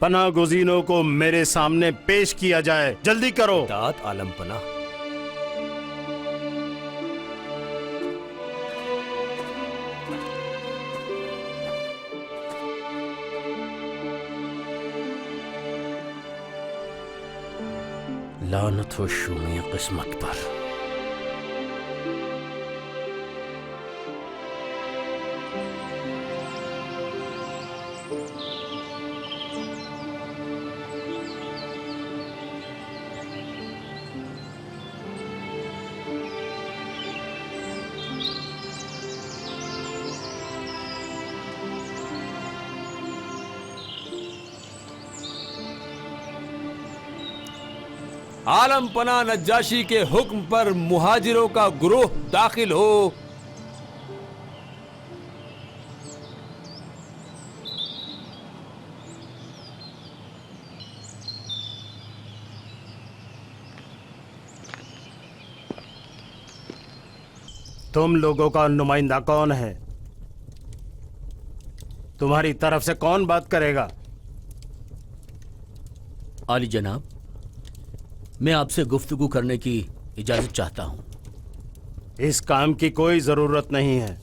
پناہ گزینوں کو میرے سامنے پیش کیا جائے، جلدی کرو۔ اطاعت عالم پناہ۔ لعنت ہو شومی قسمت پر۔ عالم پناہ نجاشی کے حکم پر مہاجروں کا گروہ داخل ہو۔ تم لوگوں کا نمائندہ کون ہے؟ تمہاری طرف سے کون بات کرے گا؟ عالی جناب، میں آپ سے گفتگو کرنے کی اجازت چاہتا ہوں۔ اس کام کی کوئی ضرورت نہیں ہے،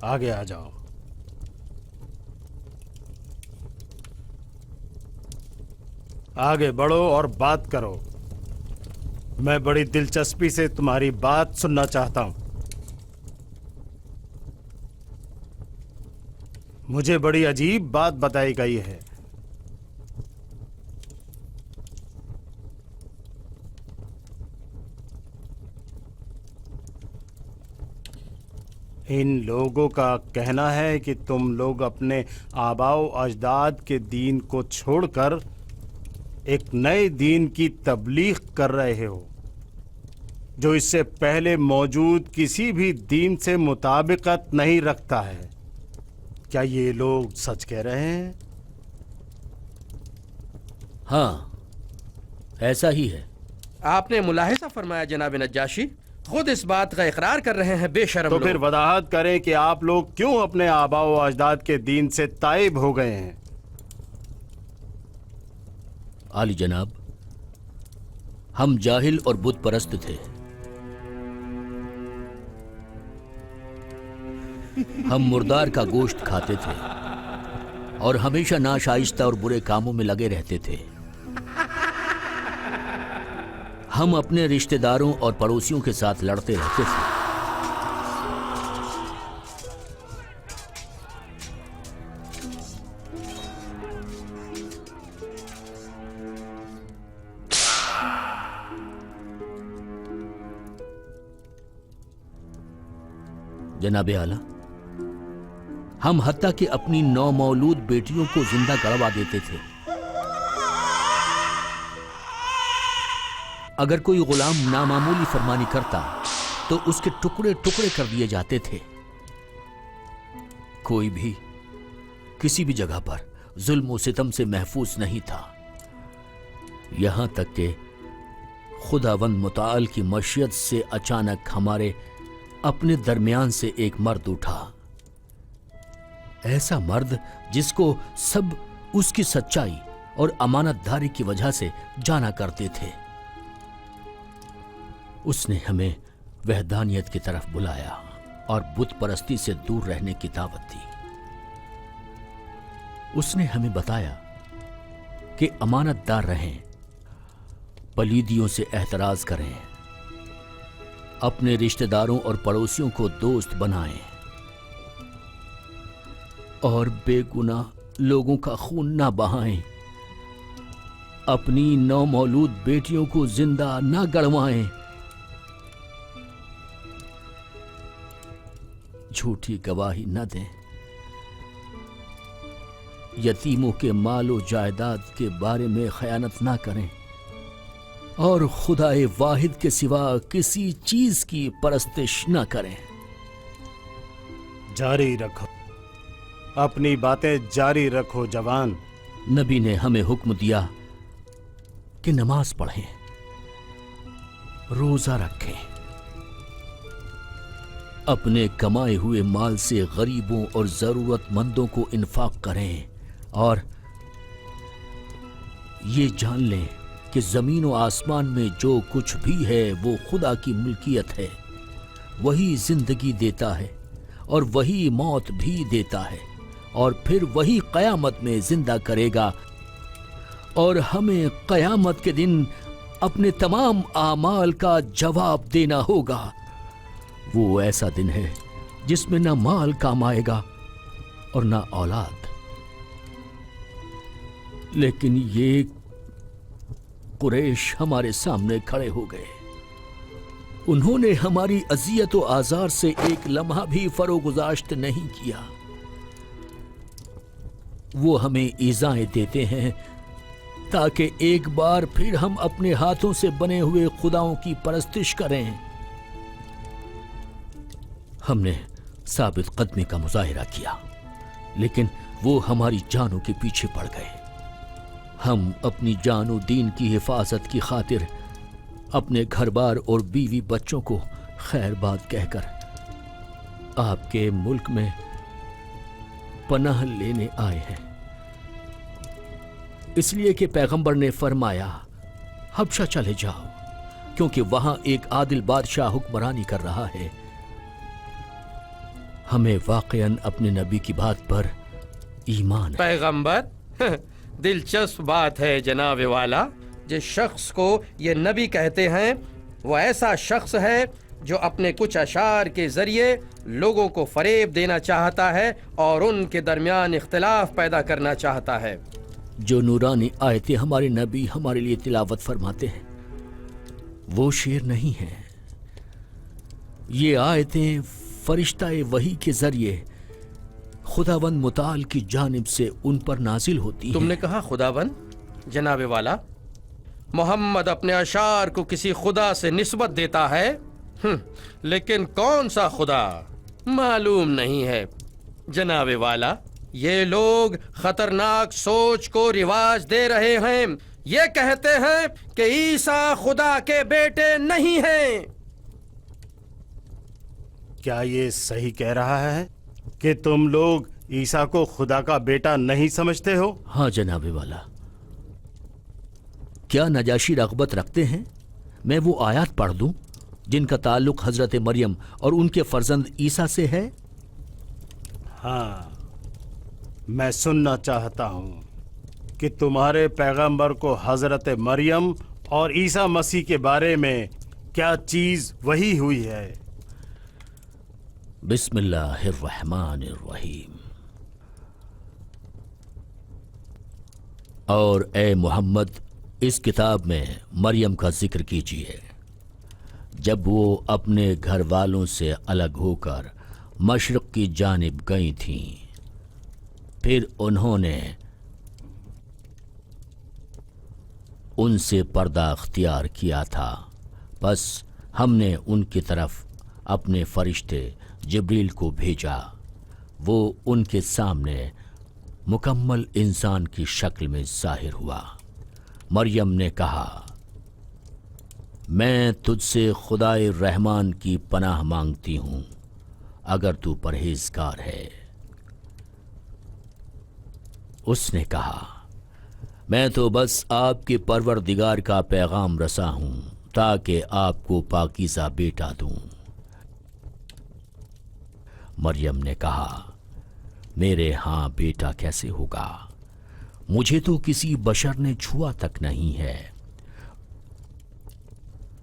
آگے آ جاؤ۔ آگے بڑھو اور بات کرو، میں بڑی دلچسپی سے تمہاری بات سننا چاہتا ہوں۔ مجھے بڑی عجیب بات بتائی گئی ہے۔ ان لوگوں کا کہنا ہے کہ تم لوگ اپنے آباء و اجداد کے دین کو چھوڑ کر ایک نئے دین کی تبلیغ کر رہے ہو جو اس سے پہلے موجود کسی بھی دین سے مطابقت نہیں رکھتا ہے۔ کیا یہ لوگ سچ کہہ رہے ہیں؟ ہاں، ایسا ہی ہے۔ آپ نے ملاحظہ فرمایا جناب نجاشی، خود اس بات کا اقرار کر رہے ہیں بے شرم تو لوگ۔ پھر وضاحت کریں کہ آپ لوگ کیوں اپنے آباء و اجداد کے دین سے تائب ہو گئے ہیں؟ عالی جناب، ہم جاہل اور بت پرست تھے۔ ہم مردار کا گوشت کھاتے تھے اور ہمیشہ ناشائستہ اور برے کاموں میں لگے رہتے تھے۔ ہم اپنے رشتہ داروں اور پڑوسیوں کے ساتھ لڑتے رہتے تھے۔ جناب اعلیٰ، ہم حتیٰ کہ اپنی نومولود بیٹیوں کو زندہ گڑوا دیتے تھے۔ اگر کوئی غلام نامعمولی فرمانی کرتا تو اس کے ٹکڑے ٹکڑے کر دیے جاتے تھے۔ کوئی بھی کسی بھی جگہ پر ظلم و ستم سے محفوظ نہیں تھا، یہاں تک کہ خداوند متعال کی مشیت سے اچانک ہمارے اپنے درمیان سے ایک مرد اٹھا، ایسا مرد جس کو سب اس کی سچائی اور امانت داری کی وجہ سے جانا کرتے تھے۔ اس نے ہمیں وحدانیت کی طرف بلایا اور بت پرستی سے دور رہنے کی دعوت دی۔ اس نے ہمیں بتایا کہ امانت دار رہیں، پلیدیوں سے احتراز کریں، اپنے رشتہ داروں اور پڑوسیوں کو دوست بنائیں اور بے گناہ لوگوں کا خون نہ بہائیں، اپنی نومولود بیٹیوں کو زندہ نہ گڑوائیں، جھوٹی گواہی نہ دیں، یتیموں کے مال و جائیداد کے بارے میں خیانت نہ کریں اور خدائے واحد کے سوا کسی چیز کی پرستش نہ کریں۔ جاری رکھو، اپنی باتیں جاری رکھو جوان۔ نبی نے ہمیں حکم دیا کہ نماز پڑھیں، روزہ رکھیں، اپنے کمائے ہوئے مال سے غریبوں اور ضرورت مندوں کو انفاق کریں اور یہ جان لیں کہ زمین و آسمان میں جو کچھ بھی ہے وہ خدا کی ملکیت ہے۔ وہی زندگی دیتا ہے اور وہی موت بھی دیتا ہے اور پھر وہی قیامت میں زندہ کرے گا، اور ہمیں قیامت کے دن اپنے تمام اعمال کا جواب دینا ہوگا۔ وہ ایسا دن ہے جس میں نہ مال کام آئے گا اور نہ اولاد، لیکن یہ قریش ہمارے سامنے کھڑے ہو گئے۔ انہوں نے ہماری اذیت و آزار سے ایک لمحہ بھی فروگزاشت نہیں کیا۔ وہ ہمیں ایذائیں دیتے ہیں تاکہ ایک بار پھر ہم اپنے ہاتھوں سے بنے ہوئے خداؤں کی پرستش کریں۔ ہم نے ثابت قدمی کا مظاہرہ کیا، لیکن وہ ہماری جانوں کے پیچھے پڑ گئے۔ ہم اپنی جان و دین کی حفاظت کی خاطر اپنے گھر بار اور بیوی بچوں کو خیر بات کہہ کر آپ کے ملک میں پناہ لینے آئے ہیں، اس لیے کہ پیغمبر نے فرمایا حبشہ چلے جاؤ، کیونکہ وہاں ایک عادل بادشاہ حکمرانی کر رہا ہے۔ ہمیں واقعاً اپنے نبی کی بات پر ایمان ہے۔ پیغمبر دلچسپ بات ہے جناب والا، جس شخص کو یہ نبی کہتے ہیں وہ ایسا شخص ہے جو اپنے کچھ اشعار کے ذریعے لوگوں کو فریب دینا چاہتا ہے اور ان کے درمیان اختلاف پیدا کرنا چاہتا ہے۔ جو نورانی آیتیں ہمارے نبی ہمارے لیے تلاوت فرماتے ہیں وہ شعر نہیں ہیں، یہ آیتیں فرشتہ وحی کے ذریعے خداوند متعال کی جانب سے ان پر نازل ہوتی ہیں۔ تم نے کہا خداوند؟ جناب والا، محمد اپنے اشعار کو کسی خدا سے نسبت دیتا ہے، لیکن کون سا خدا معلوم نہیں ہے۔ جناب والا، یہ لوگ خطرناک سوچ کو رواج دے رہے ہیں، یہ کہتے ہیں کہ عیسیٰ خدا کے بیٹے نہیں ہیں۔ کیا یہ صحیح کہہ رہا ہے کہ تم لوگ عیسیٰ کو خدا کا بیٹا نہیں سمجھتے ہو؟ ہاں جناب والا۔ کیا نجاشی رغبت رکھتے ہیں میں وہ آیات پڑھ دوں جن کا تعلق حضرت مریم اور ان کے فرزند عیسیٰ سے ہے؟ ہاں، میں سننا چاہتا ہوں کہ تمہارے پیغمبر کو حضرت مریم اور عیسیٰ مسیح کے بارے میں کیا چیز وحی ہوئی ہے۔ بسم اللہ الرحمن الرحیم۔ اور اے محمد، اس کتاب میں مریم کا ذکر کیجیے جب وہ اپنے گھر والوں سے الگ ہو کر مشرق کی جانب گئی تھیں، پھر انہوں نے ان سے پردہ اختیار کیا تھا، بس ہم نے ان کی طرف اپنے فرشتے جبریل کو بھیجا، وہ ان کے سامنے مکمل انسان کی شکل میں ظاہر ہوا۔ مریم نے کہا، میں تجھ سے خدائے رحمان کی پناہ مانگتی ہوں اگر تو پرہیزگار ہے۔ اس نے کہا، میں تو بس آپ کے پروردگار کا پیغام رساں ہوں تاکہ آپ کو پاکیزہ بیٹا دوں۔ مریم نے کہا، میرے ہاں بیٹا کیسے ہوگا؟ مجھے تو کسی بشر نے چھوا تک نہیں ہے،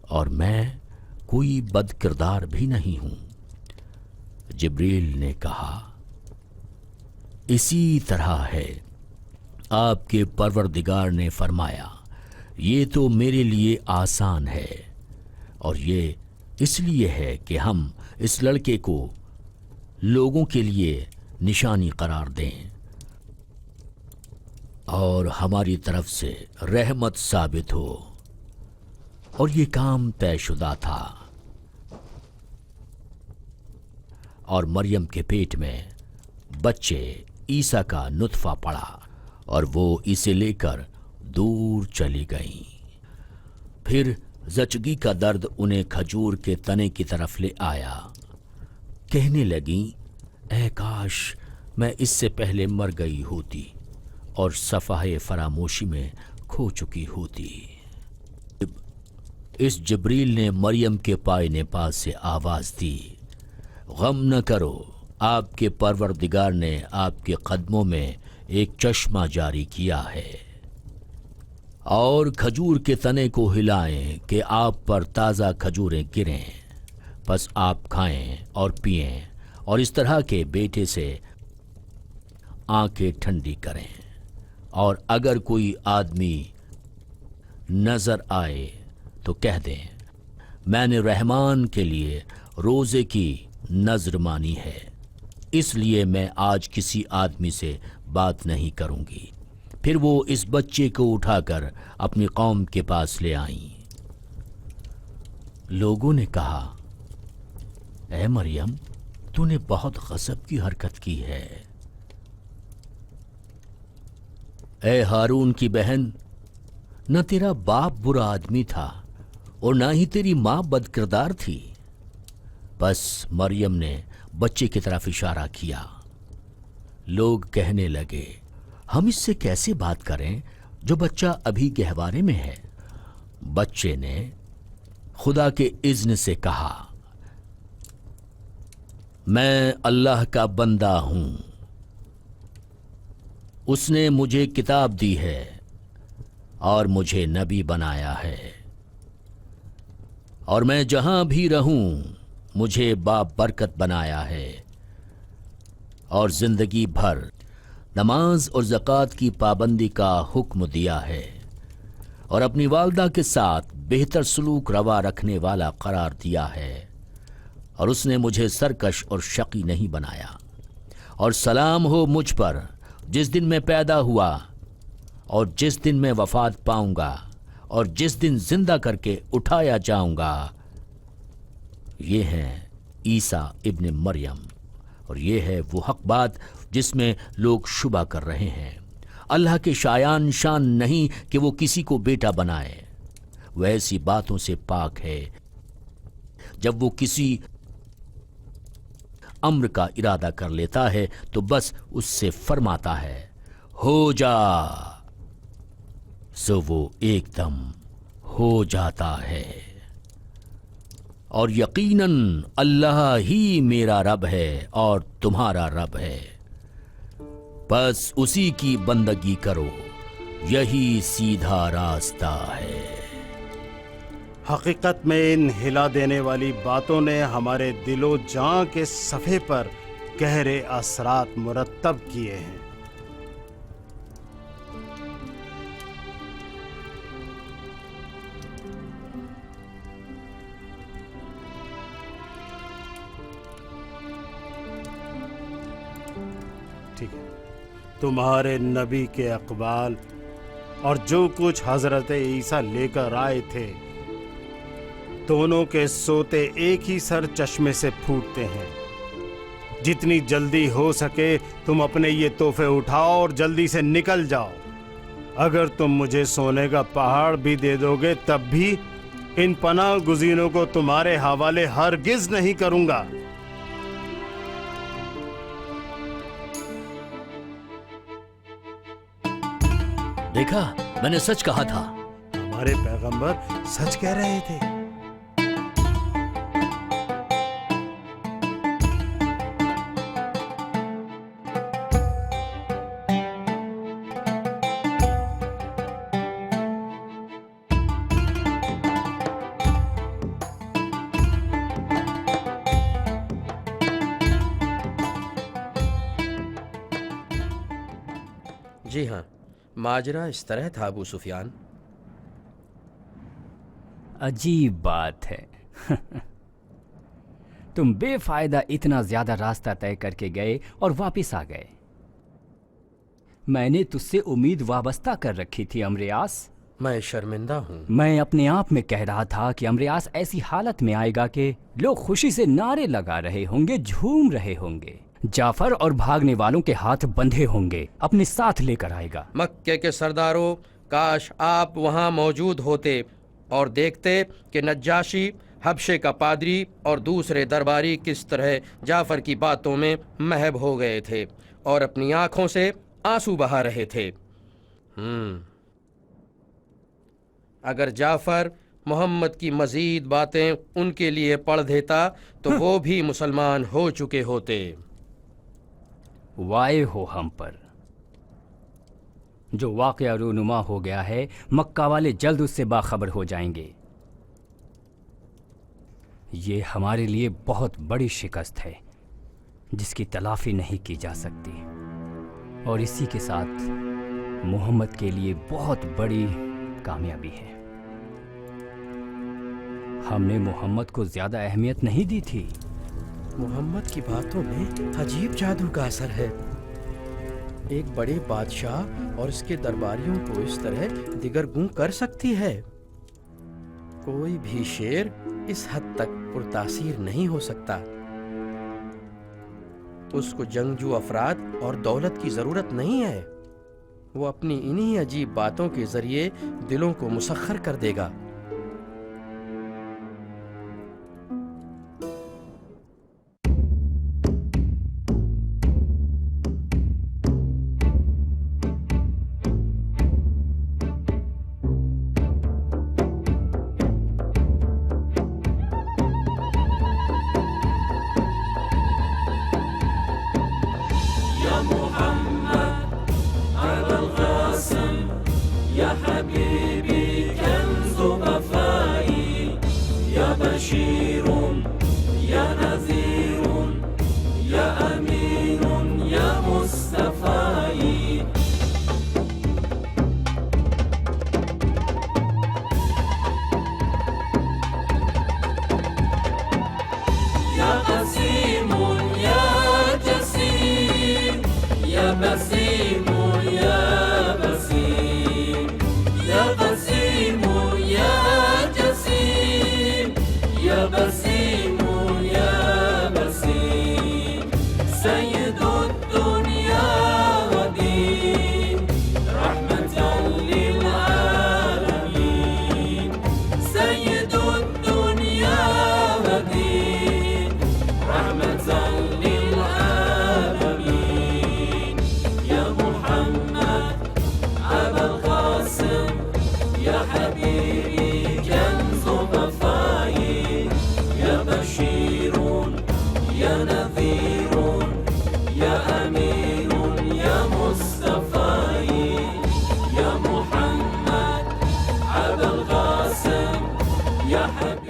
اور میں کوئی بد کردار بھی نہیں ہوں۔ جبریل نے کہا، اسی طرح ہے، آپ کے پروردگار نے فرمایا، یہ تو میرے لیے آسان ہے، اور یہ اس لیے ہے کہ ہم اس لڑکے کو لوگوں کے لیے نشانی قرار دیں اور ہماری طرف سے رحمت ثابت ہو، اور یہ کام طے شدہ تھا۔ اور مریم کے پیٹ میں بچے عیسیٰ کا نطفہ پڑا، اور وہ اسے لے کر دور چلی گئیں۔ پھر زچگی کا درد انہیں کھجور کے تنے کی طرف لے آیا، کہنے لگیں اے کاش میں اس سے پہلے مر گئی ہوتی اور صفحہ فراموشی میں کھو چکی ہوتی۔ اس جبریل نے مریم کے پائے پاس سے آواز دی، غم نہ کرو، آپ کے پروردگار نے آپ کے قدموں میں ایک چشمہ جاری کیا ہے، اور کھجور کے تنے کو ہلائیں کہ آپ پر تازہ کھجوریں گریں، پس آپ کھائیں اور پئیں اور اس طرح کے بیٹے سے آنکھیں ٹھنڈی کریں، اور اگر کوئی آدمی نظر آئے تو کہہ دیں میں نے رحمان کے لیے روزے کی نذر مانی ہے، اس لیے میں آج کسی آدمی سے بات نہیں کروں گی۔ پھر وہ اس بچے کو اٹھا کر اپنی قوم کے پاس لے آئیں۔ لوگوں نے کہا اے مریم تو نے بہت غضب کی حرکت کی ہے۔ اے ہارون کی بہن، نہ تیرا باپ برا آدمی تھا اور نہ ہی تیری ماں بد کردار تھی۔ بس مریم نے بچے کی طرف اشارہ کیا۔ لوگ کہنے لگے ہم اس سے کیسے بات کریں جو بچہ ابھی گہوارے میں ہے؟ بچے نے خدا کے اذن سے کہا میں اللہ کا بندہ ہوں، اس نے مجھے کتاب دی ہے اور مجھے نبی بنایا ہے، اور میں جہاں بھی رہوں مجھے بابرکت بنایا ہے، اور زندگی بھر نماز اور زکوٰۃ کی پابندی کا حکم دیا ہے، اور اپنی والدہ کے ساتھ بہتر سلوک روا رکھنے والا قرار دیا ہے، اور اس نے مجھے سرکش اور شقی نہیں بنایا۔ اور سلام ہو مجھ پر جس دن میں پیدا ہوا اور جس دن میں وفات پاؤں گا اور جس دن زندہ کر کے اٹھایا جاؤں گا۔ یہ ہیں عیسیٰ ابن مریم، اور یہ ہے وہ حق بات جس میں لوگ شبہ کر رہے ہیں۔ اللہ کے شایان شان نہیں کہ وہ کسی کو بیٹا بنائے، وہ ایسی باتوں سے پاک ہے۔ جب وہ کسی امر کا ارادہ کر لیتا ہے تو بس اس سے فرماتا ہے ہو جا، سو وہ ایک دم ہو جاتا ہے۔ اور یقیناً اللہ ہی میرا رب ہے اور تمہارا رب ہے، بس اسی کی بندگی کرو، یہی سیدھا راستہ ہے۔ حقیقت میں ان ہلا دینے والی باتوں نے ہمارے دل و جاں کے صفحے پر گہرے اثرات مرتب کیے ہیں۔ ٹھیک ہے، تمہارے نبی کے اقوال اور جو کچھ حضرت عیسیٰ لے کر آئے تھے، دونوں کے سوتے ایک ہی سر چشمے سے پھوٹتے ہیں۔ جتنی جلدی ہو سکے تم اپنے یہ تحفے اٹھاؤ اور جلدی سے نکل جاؤ۔ اگر تم مجھے سونے کا پہاڑ بھی دے دو گے تب بھی ان پناہ گزینوں کو تمہارے حوالے ہرگز نہیں کروں گا۔ دیکھا، میں نے سچ کہا تھا۔ ہمارے پیغمبر سچ کہہ رہے تھے۔ جی ہاں، ماجرا اس طرح تھا ابو سفیان۔ عجیب بات ہے تم بے فائدہ اتنا زیادہ راستہ طے کر کے گئے اور واپس آ گئے۔ میں نے تجھ سے امید وابستہ کر رکھی تھی امریاس۔ میں شرمندہ ہوں۔ میں اپنے آپ میں کہہ رہا تھا کہ امریاس ایسی حالت میں آئے گا کہ لوگ خوشی سے نعرے لگا رہے ہوں گے، جھوم رہے ہوں گے، جعفر اور بھاگنے والوں کے ہاتھ بندھے ہوں گے، اپنے ساتھ لے کر آئے گا۔ مکے کے سرداروں، کاش آپ وہاں موجود ہوتے اور دیکھتے کہ نجاشی حبشے کا پادری اور دوسرے درباری کس طرح جعفر کی باتوں میں محب ہو گئے تھے اور اپنی آنکھوں سے آنسو بہا رہے تھے۔ اگر جعفر محمد کی مزید باتیں ان کے لیے پڑھ دیتا تو وہ بھی مسلمان ہو چکے ہوتے۔ وائے ہو ہم پر، جو واقعہ رونما ہو گیا ہے مکہ والے جلد اس سے باخبر ہو جائیں گے۔ یہ ہمارے لیے بہت بڑی شکست ہے جس کی تلافی نہیں کی جا سکتی، اور اسی کے ساتھ محمد کے لیے بہت بڑی کامیابی ہے۔ ہم نے محمد کو زیادہ اہمیت نہیں دی تھی۔ محمد کی باتوں میں عجیب جادو کا اثر ہے۔ ایک بڑے بادشاہ اور اس کے درباریوں کو اس طرح دگرگوں کر سکتی ہے۔ کوئی بھی شعر اس حد تک پرتاثیر نہیں ہو سکتا۔ اس کو جنگجو افراد اور دولت کی ضرورت نہیں ہے، وہ اپنی انہی عجیب باتوں کے ذریعے دلوں کو مسخر کر دے گا۔ يا حبيبي